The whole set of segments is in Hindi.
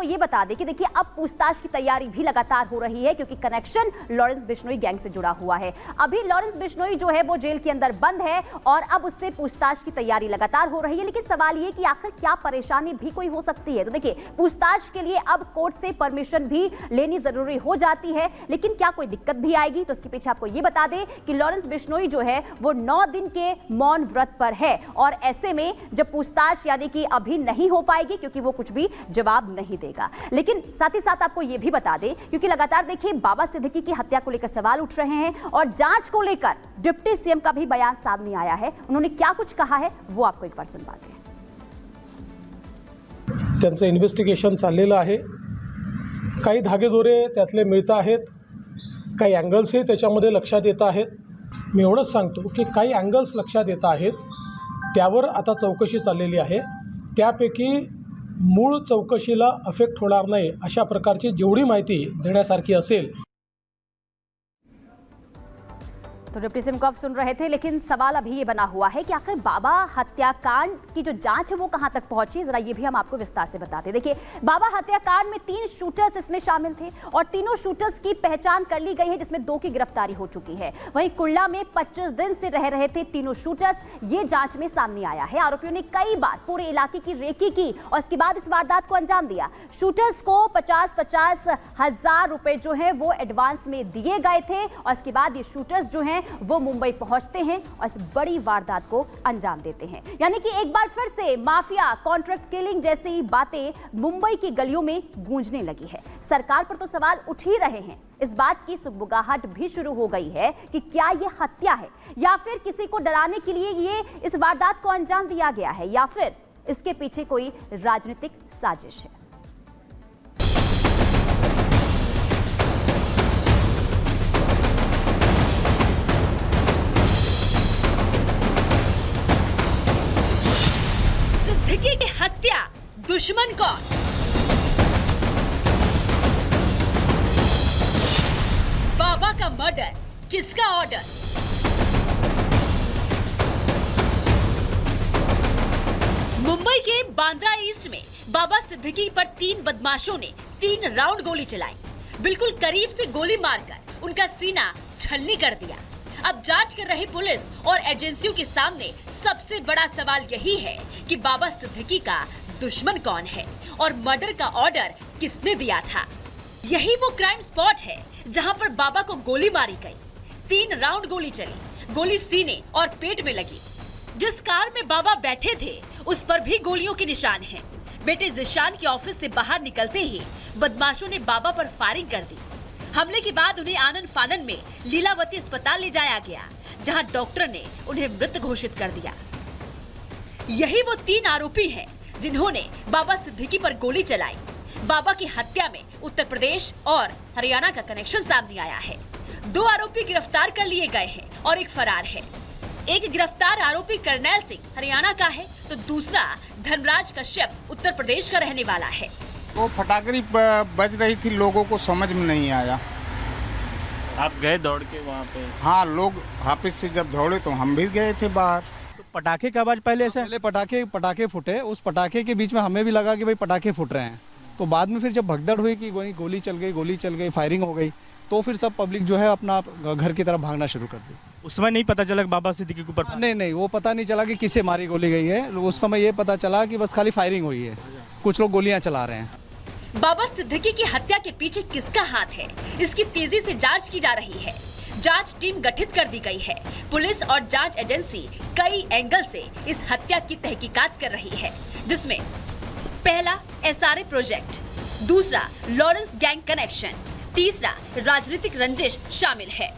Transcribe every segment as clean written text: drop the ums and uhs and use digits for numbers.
ये बता दें कि देखिए अब पूछताछ की तैयारी भी लगातार हो रही है, क्योंकि कनेक्शन लॉरेंस बिश्नोई गैंग से जुड़ा हुआ है। अभी लॉरेंस बिश्नोई जो है वो जेल के अंदर बंद है और अब उससे पूछताछ की तैयारी लगातार हो रही है। लेकिन सवाल ये कि आखिर क्या परेशानी भी कोई हो सकती है। तो देखिए पूछताछ के लिए अब कोर्ट से परमिशन भी लेनी जरूरी हो जाती है, लेकिन क्या कोई दिक्कत भी आएगी? तो इसके पीछे आपको ये बता दें कि लॉरेंस बिश्नोई जो है वो 9 दिन के मौन व्रत पर है और ऐसे में जब पूछताछ यानी कि अभी नहीं हो पाएगी, क्योंकि वो कुछ भी जवाब नहीं देगा। लेकिन साथ ही साथ आपको ये भी बता दें, क्योंकि लगातार देखिए बाबा सिद्दीकी की हत्या को लेकर सवाल उठ रहे हैं और जांच को लेकर डिप्टी सीएम का भी बयान सामने आया है। उन्होंने क्या कुछ कहा है वो आपको एक बार सुनवाते हैं। त्यांचं इन्व्हेस्टिगेशन चाललेलं आहे, काही धागेदोरे त्यातले मिळत आहेत, काही अँगल्सही त्याच्यामध्ये लक्षात येत आहेत। मी एवढंच सांगतो की काही अँगल्स लक्षात येत आहेत, त्यावर आता चौकशी चाललेली आहे। त्यापैकी मूळ चौकशीला अफेक्ट होणार नाही अशा प्रकारची जेवढी माहिती देण्यासारखी असेल। तो डिप्टी सीएम को आप सुन रहे थे, लेकिन सवाल अभी ये बना हुआ है कि आखिर बाबा हत्याकांड की जो जांच है वो कहां तक पहुंची। जरा ये भी हम आपको विस्तार से बताते। देखिए बाबा हत्याकांड में 3 शूटर्स इसमें शामिल थे और तीनों शूटर्स की पहचान कर ली गई है, जिसमें 2 की गिरफ्तारी हो चुकी है। वहीं कुल्ला में 25 दिन से रह रहे थे तीनों शूटर्स, ये जांच में सामने आया है। आरोपियों ने कई बार पूरे इलाके की रेकी की और इसके बाद इस वारदात को अंजाम दिया। शूटर्स को 50-50 हजार रुपए जो है वो एडवांस में दिए गए थे और इसके बाद ये शूटर्स जो हैं वो मुंबई पहुंचते हैं और इस बड़ी वारदात को अंजाम देते हैं। यानी कि एक बार फिर से माफिया, कॉन्ट्रैक्ट किलिंग जैसी बातें मुंबई की गलियों में गूंजने लगी है। सरकार पर तो सवाल उठ ही रहे हैं। इस बात की सुगबुगाहट भी शुरू हो गई है कि क्या ये हत्या है या फिर किसी को डराने के लिए ये इस वारदात को अंजाम दिया गया है या फिर इसके पीछे कोई राजनीतिक साजिश है। सिद्दीकी की हत्या, दुश्मन कौन? बाबा का मर्डर, किसका ऑर्डर? मुंबई के बांद्रा ईस्ट में बाबा सिद्दीकी पर 3 बदमाशों ने 3 राउंड गोली चलाई। बिल्कुल करीब से गोली मारकर उनका सीना छलनी कर दिया। अब जांच कर रही पुलिस और एजेंसियों के सामने सबसे बड़ा सवाल यही है कि बाबा सिद्दीकी का दुश्मन कौन है और मर्डर का ऑर्डर किसने दिया था। यही वो क्राइम स्पॉट है जहां पर बाबा को गोली मारी गई। 3 राउंड गोली चली, गोली सीने और पेट में लगी। जिस कार में बाबा बैठे थे उस पर भी गोलियों के निशान हैं। बेटे जिशान के ऑफिस से बाहर निकलते ही बदमाशों ने बाबा पर फायरिंग कर दी। हमले के बाद उन्हें आनंद फानन में लीलावती अस्पताल ले जाया गया, जहां डॉक्टर ने उन्हें मृत घोषित कर दिया। यही वो 3 आरोपी हैं जिन्होंने बाबा सिद्दीकी पर गोली चलाई। बाबा की हत्या में उत्तर प्रदेश और हरियाणा का कनेक्शन सामने आया है। 2 आरोपी गिरफ्तार कर लिए गए हैं और एक फरार है। एक गिरफ्तार आरोपी करनैल सिंह हरियाणा का है तो दूसरा धर्मराज कश्यप उत्तर प्रदेश का रहने वाला है। वो फटाकरी बज रही थी, लोगों को समझ में नहीं आया। आप गए दौड़ के वहाँ पे? हाँ, लोग ऑफिस से जब दौड़े तो हम भी गए थे बाहर। तो पटाखे की आवाज पहले से? पहले पटाखे फूटे। उस पटाखे के बीच में हमें भी लगा कि भाई पटाखे फूट रहे हैं। तो बाद में फिर जब भगदड़ हुई कि गोली चल गई, फायरिंग हो गई, तो फिर सब पब्लिक जो है अपना घर की तरफ भागना शुरू कर दी। उस समय नहीं पता चला बाबा सिद्दीकी के ऊपर? नहीं, वो पता नहीं चला कि किससे मारी गोली गई है। उस समय ये पता चला कि बस खाली फायरिंग हुई है, कुछ लोग गोलियां चला रहे हैं। बाबा सिद्दीकी की हत्या के पीछे किसका हाथ है, इसकी तेजी से जांच की जा रही है। जांच टीम गठित कर दी गई है। पुलिस और जांच एजेंसी कई एंगल से इस हत्या की तहकीकात कर रही है, जिसमें पहला एसआरए प्रोजेक्ट, दूसरा लॉरेंस गैंग कनेक्शन, तीसरा राजनीतिक रंजिश शामिल है।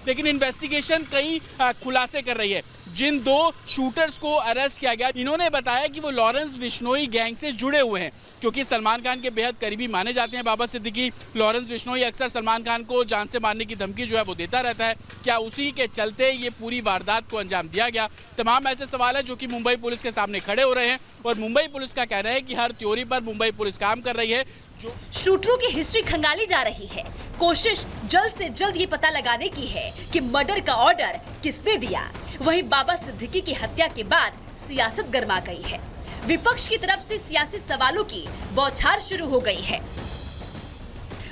लेकिन इन्वेस्टिगेशन कई खुलासे कर रही है। जिन 2 शूटर्स को अरेस्ट किया गया, इन्होंने बताया कि वो लॉरेंस बिश्नोई गैंग से जुड़े हुए हैं, क्योंकि सलमान खान के बेहद करीबी माने जाते हैं बाबा सिद्दीकी। लॉरेंस बिश्नोई अक्सर सलमान खान को जान से मारने की धमकी जो है वो देता रहता है। क्या उसी के चलते ये पूरी वारदात को अंजाम दिया गया? तमाम ऐसे सवाल है जो कि मुंबई पुलिस के सामने खड़े हो रहे हैं और मुंबई पुलिस का कहना है कि हर थ्योरी पर मुंबई पुलिस काम कर रही है। जो शूटरों की हिस्ट्री खंगाली जा रही है। कोशिश जल्द से जल्द ये पता लगाने की है कि मर्डर का ऑर्डर किसने दिया। वहीं बाबा सिद्दीकी की हत्या के बाद सियासत गर्मा गई है। विपक्ष की तरफ से सियासी सवालों की बौछार शुरू हो गई है।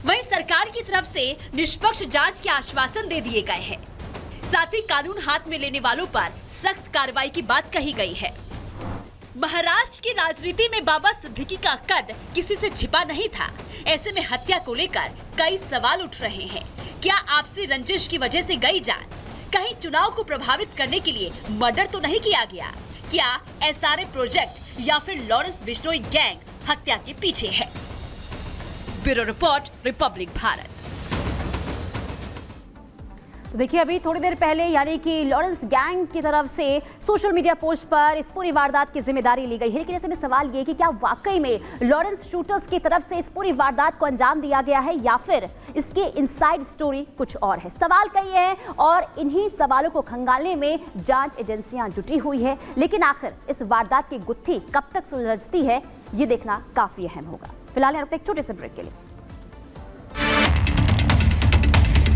वहीं सरकार की तरफ से निष्पक्ष जांच के आश्वासन दे दिए गए हैं। साथ ही कानून हाथ में लेने वालों पर सख्त कार्रवाई की बात कही गई है। महाराष्ट्र की राजनीति में बाबा सिद्दीकी का कद किसी से छिपा नहीं था। ऐसे में हत्या को लेकर कई सवाल उठ रहे हैं। क्या आपसी रंजिश की वजह से गई जान? कहीं चुनाव को प्रभावित करने के लिए मर्डर तो नहीं किया गया? क्या एसआरए प्रोजेक्ट या फिर लॉरेंस बिश्नोई गैंग हत्या के पीछे है? Bureau report, Republic Bharat. तो देखिए, अभी थोड़ी देर पहले यानी कि लॉरेंस गैंग की तरफ से सोशल मीडिया पोस्ट पर इस पूरी वारदात की जिम्मेदारी ली गई है। लेकिन ऐसे में सवाल ये कि क्या वाकई में लॉरेंस शूटर्स की तरफ से इस पूरी वारदात को अंजाम दिया गया है या फिर इसकी इनसाइड स्टोरी कुछ और है? सवाल कई है और इन्हीं सवालों को खंगालने में जांच एजेंसियां जुटी हुई है। लेकिन आखिर इस वारदात की गुत्थी कब तक सुलझती है, ये देखना काफी अहम होगा। फिलहाल यहाँ एक छोटे से ब्रेक के लिए।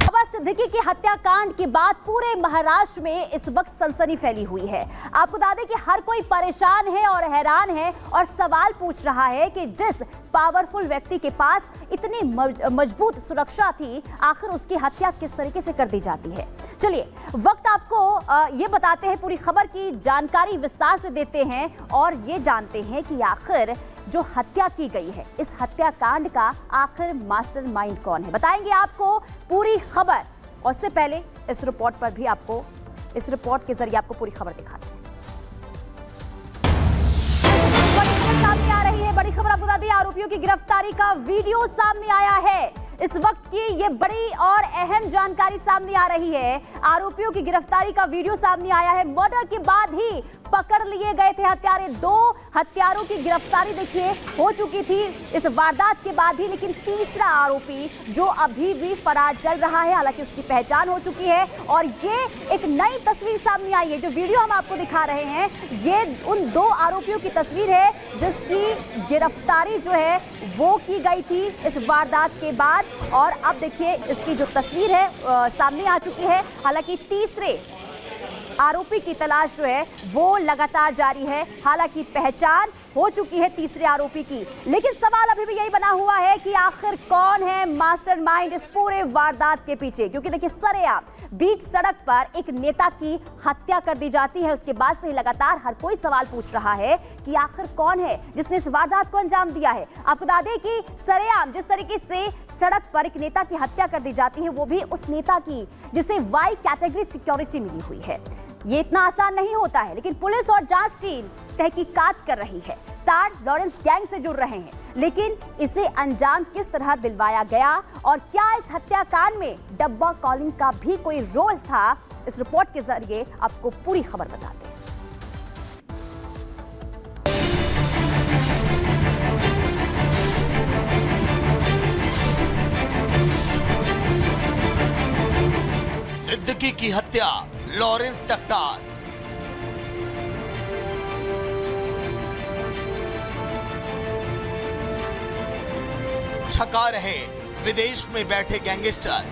बाबा सिद्दीकी की हत्याकांड के बाद पूरे महाराष्ट्र में इस वक्त सनसनी फैली हुई है। आपको बता दें कि हर कोई परेशान है और हैरान है और सवाल पूछ रहा है कि जिस पावरफुल व्यक्ति के पास इतनी मजबूत सुरक्षा थी, आखिर उसकी हत्या किस तरीके से कर दी जाती है। चलिए, वक्त आपको ये बताते हैं, पूरी खबर की जानकारी विस्तार से देते हैं और ये जानते हैं कि आखिर जो हत्या की गई है, इस हत्याकांड का आखिर मास्टरमाइंड कौन है। बताएंगे आपको पूरी खबर। और इससे पहले इस रिपोर्ट पर भी आपको, इस रिपोर्ट के जरिए आपको पूरी खबर दिखाते हैं। बड़ी खबर सामने आ रही है। बड़ी खबर आपको बता दें, आरोपियों की गिरफ्तारी का वीडियो सामने आया है। इस वक्त की ये बड़ी और अहम जानकारी सामने आ रही है। आरोपियों की गिरफ्तारी का वीडियो सामने आया है। मर्डर के बाद ही पकड़ लिए गए थे हत्यारे। 2 हत्यारों की गिरफ्तारी देखिए हो चुकी थी इस वारदात के बाद ही, लेकिन तीसरा आरोपी जो अभी भी फरार चल रहा है, हालांकि उसकी पहचान हो चुकी है। और ये एक नई तस्वीर सामने आई है। जो वीडियो हम आपको दिखा रहे हैं, ये उन 2 आरोपियों की तस्वीर है जिसकी गिरफ्तारी जो है वो की गई थी इस वारदात के बाद। और अब देखिए इसकी जो तस्वीर है सामने आ चुकी है। हालांकि तीसरे आरोपी की तलाश जो है वो लगातार जारी है। हालांकि पहचान हो चुकी है तीसरे आरोपी की, लेकिन सवाल अभी भी यही बना हुआ है कि आखिर कौन है मास्टरमाइंड इस पूरे वारदात के पीछे। क्योंकि देखिए, सरेआम बीच सड़क पर एक नेता की हत्या कर दी जाती है। उसके बाद से लगातार हर कोई सवाल पूछ रहा है कि आखिर कौन है जिसने इस वारदात को अंजाम दिया है। आपको बता दें कि सरेआम जिस तरीके से सड़क पर एक नेता की हत्या कर दी जाती है, वो भी उस नेता की जिसे वाई कैटेगरी सिक्योरिटी मिली हुई है। ये इतना आसान नहीं होता है, लेकिन पुलिस और जांच टीम तहकीकात कर रही है। तार लॉरेंस गैंग से जुड़ रहे हैं, लेकिन इसे अंजाम किस तरह दिलवाया गया और क्या इस हत्याकांड में डब्बा कॉलिंग का भी कोई रोल था, इस रिपोर्ट के जरिए आपको पूरी खबर बताते हैं। सिद्दीकी की हत्या, लॉरेंस तख्तार। छका रहे विदेश में बैठे गैंगस्टर।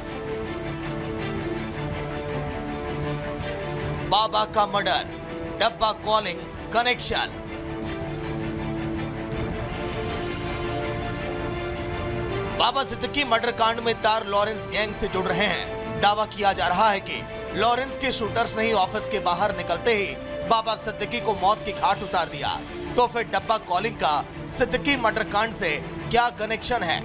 बाबा का मर्डर, डब्बा कॉलिंग कनेक्शन। बाबा सिद्दीकी मर्डर कांड में तार लॉरेंस गैंग से जुड़ रहे हैं। दावा किया जा रहा है कि लॉरेंस के शूटर्स ने ही ऑफिस के बाहर निकलते ही बाबा सिद्दीकी को मौत की घाट उतार दिया। तो फिर डब्बा कॉलिंग का सिद्दीकी मर्डर कांड से क्या कनेक्शन है?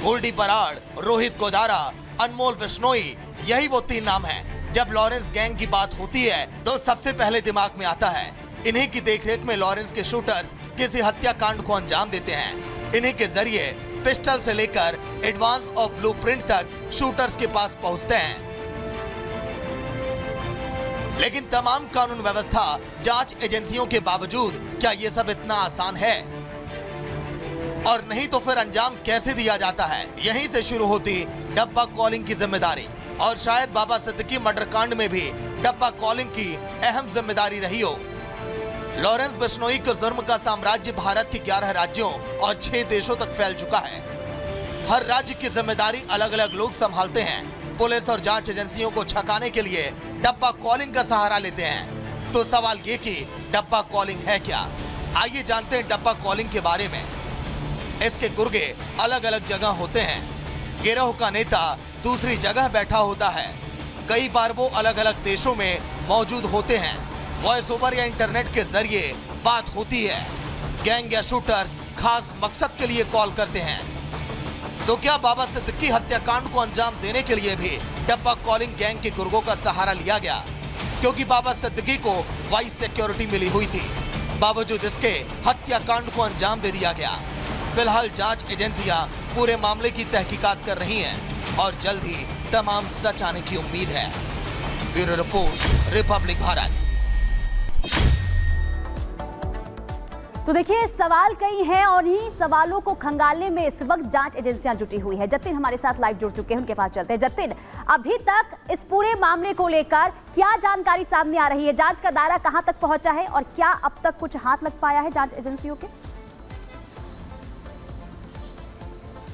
गोल्डी बराड़, रोहित गोदारा, अनमोल बिश्नोई, यही वो 3 नाम हैं। जब लॉरेंस गैंग की बात होती है तो सबसे पहले दिमाग में आता है इन्हीं की देखरेख में लॉरेंस के शूटर्स किसी हत्याकांड को अंजाम देते हैं। इन्हीं के जरिए पिस्टल से लेकर एडवांस और ब्लूप्रिंट तक शूटर्स के पास पहुंचते हैं। लेकिन तमाम कानून व्यवस्था, जांच एजेंसियों के बावजूद क्या ये सब इतना आसान है? और नहीं तो फिर अंजाम कैसे दिया जाता है? यहीं से शुरू होती डब्बा कॉलिंग की जिम्मेदारी। और शायद बाबा सिद्दीकी मर्डर कांड में भी डब्बा कॉलिंग की अहम जिम्मेदारी रही हो। लॉरेंस बिश्नोई के जुर्म का साम्राज्य भारत के 11 राज्यों और 6 देशों तक फैल चुका है। हर राज्य की जिम्मेदारी अलग अलग लोग संभालते हैं। पुलिस और जांच एजेंसियों को छकाने के लिए डब्बा कॉलिंग का सहारा लेते हैं। तो सवाल ये कि डब्बा कॉलिंग है क्या? आइए जानते हैं डब्बा कॉलिंग के बारे में। इसके गुर्गे अलग अलग जगह होते हैं। गिरोह का नेता दूसरी जगह बैठा होता है। कई बार वो अलग अलग देशों में मौजूद होते हैं। वॉइस ओवर या इंटरनेट के जरिए बात होती है। गैंग या शूटर्स खास मकसद के लिए कॉल करते हैं। तो क्या बाबा सिद्दीकी हत्याकांड को अंजाम देने के लिए भी डब्बा कॉलिंग गैंग के गुर्गों का सहारा लिया गया? क्योंकि बाबा सिद्दीकी को वाइस सिक्योरिटी मिली हुई थी, बावजूद इसके हत्याकांड को अंजाम दे दिया गया। फिलहाल जांच एजेंसियां पूरे मामले की तहकीकात कर रही हैं और जल्द ही तमाम सच आने की उम्मीद है। Bureau report, Republic Bharat. तो देखिए, सवाल कई हैं और इन्हीं सवालों को खंगालने में इस वक्त जांच एजेंसियां जुटी हुई है। जतिन हमारे साथ लाइव जुड़ चुके हैं, उनके पास चलते हैं। जतिन, अभी तक इस पूरे मामले को लेकर क्या जानकारी सामने आ रही है? जांच का दायरा कहां तक पहुंचा है और क्या अब तक कुछ हाथ लग पाया है जांच एजेंसियों के?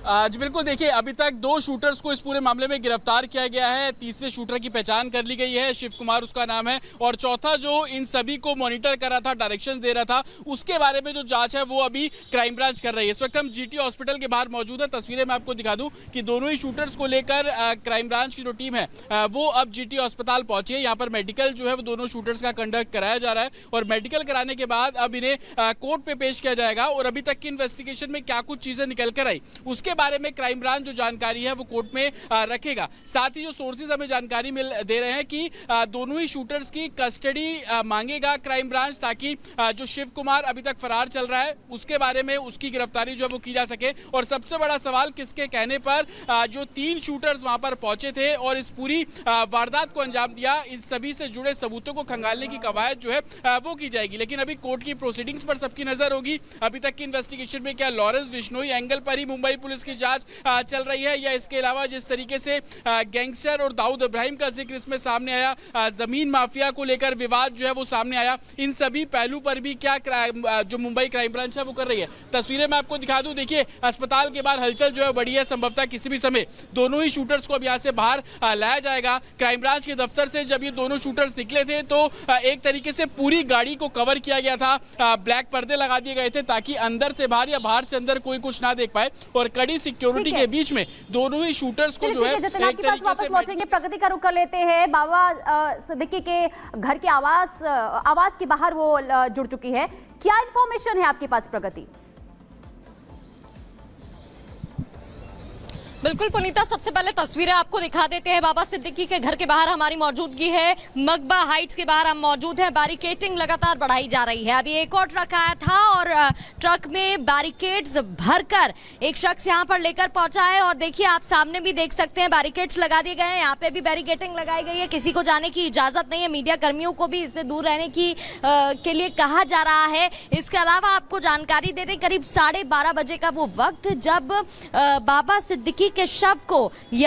जी बिल्कुल, देखिए अभी तक 2 शूटर्स को इस पूरे मामले में गिरफ्तार किया गया है। तीसरे शूटर की पहचान कर ली गई है, शिव कुमार उसका नाम है। और चौथा जो इन सभी को मॉनिटर कर रहा था, डायरेक्शन दे रहा था, उसके बारे में जो जांच है वो अभी क्राइम ब्रांच कर रही है। इस वक्त हम जीटी हॉस्पिटल के बाहर मौजूद है। तस्वीरें मैं आपको दिखा दूं कि दोनों ही शूटर्स को लेकर क्राइम ब्रांच की जो टीम है वो अब जीटी अस्पताल पहुंची है। यहाँ पर मेडिकल जो है वो दोनों शूटर्स का कंडक्ट कराया जा रहा है और मेडिकल कराने के बाद अब इन्हें कोर्ट पे पेश किया जाएगा। और अभी तक की इन्वेस्टिगेशन में क्या कुछ चीजें निकल कर आई उसके बारे में क्राइम ब्रांच जो जानकारी है वो कोर्ट में रखेगा। साथ ही जो सोर्सेज हमें जानकारी दे रहे हैं कि दोनों ही शूटर्स की कस्टडी मांगेगा क्राइम ब्रांच, ताकि जो शिव कुमार अभी तक फरार चल रहा है उसके बारे में उसकी गिरफ्तारी जो है वो की जा सके। और सबसे बड़ा सवाल, किसके कहने पर जो 3 शूटर्स वहां पर पहुंचे थे और इस पूरी वारदात को अंजाम दिया, इस सभी से जुड़े सबूतों को खंगालने की कवायद जो है वो की जाएगी। लेकिन अभी कोर्ट की प्रोसीडिंग्स पर सबकी नजर होगी। अभी तक की इन्वेस्टिगेशन में क्या लॉरेंस बिश्नोई एंगल पर ही मुंबई पुलिस की जांच चल रही है, या इसके अलावा जिस तरीके से गैंगस्टर और दाऊद इब्राहिम का जिक्र इसमें सामने आया, जमीन माफिया को लेकर विवाद जो है वो सामने आया, इन सभी पहलू पर भी क्या जो मुंबई क्राइम ब्रांच है वो कर रही है। तस्वीरें मैं आपको दिखा दूं। देखिए, अस्पताल के बाहर हलचल जो है बड़ी है। संभवतः किसी भी समय दोनों ही शूटर्स को अब यहाँ से बाहर लाया जाएगा। क्राइम ब्रांच के दफ्तर से जब ये दोनों शूटर्स निकले थे तो एक तरीके से पूरी गाड़ी को कवर किया गया था, ब्लैक पर्दे लगा दिए गए थे ताकि अंदर से बाहर या बाहर से अंदर कोई कुछ ना देख पाए। और कड़ी सिक्योरिटी के बीच में दोनों ही शूटर्स को जो है एक तरीके से लौटेंगे। प्रगति का रुख कर लेते हैं। बाबा सिद्दीकी के घर के आवाज के बाहर वो जुड़ चुकी है। क्या इंफॉर्मेशन है आपके पास प्रगति? बिल्कुल पुनीता, सबसे पहले तस्वीरें आपको दिखा देते हैं। बाबा सिद्दीकी के घर के बाहर हमारी मौजूदगी है। मकबा हाइट्स के बाहर हम मौजूद हैं। बैरिकेडिंग लगातार बढ़ाई जा रही है। अभी एक और ट्रक आया था और ट्रक में बैरिकेड्स भरकर एक शख्स यहां पर लेकर पहुंचा है। और देखिए, आप सामने भी देख सकते हैं बैरिकेड्स लगा दिए गए हैं। यहाँ पे भी बैरिकेडिंग लगाई गई है। किसी को जाने की इजाजत नहीं है। मीडिया कर्मियों को भी इससे दूर रहने की के लिए कहा जा रहा है। इसके अलावा आपको जानकारी दे दें, करीब 12:30 बजे का वो वक्त जब बाबा सिद्दीकी के शव को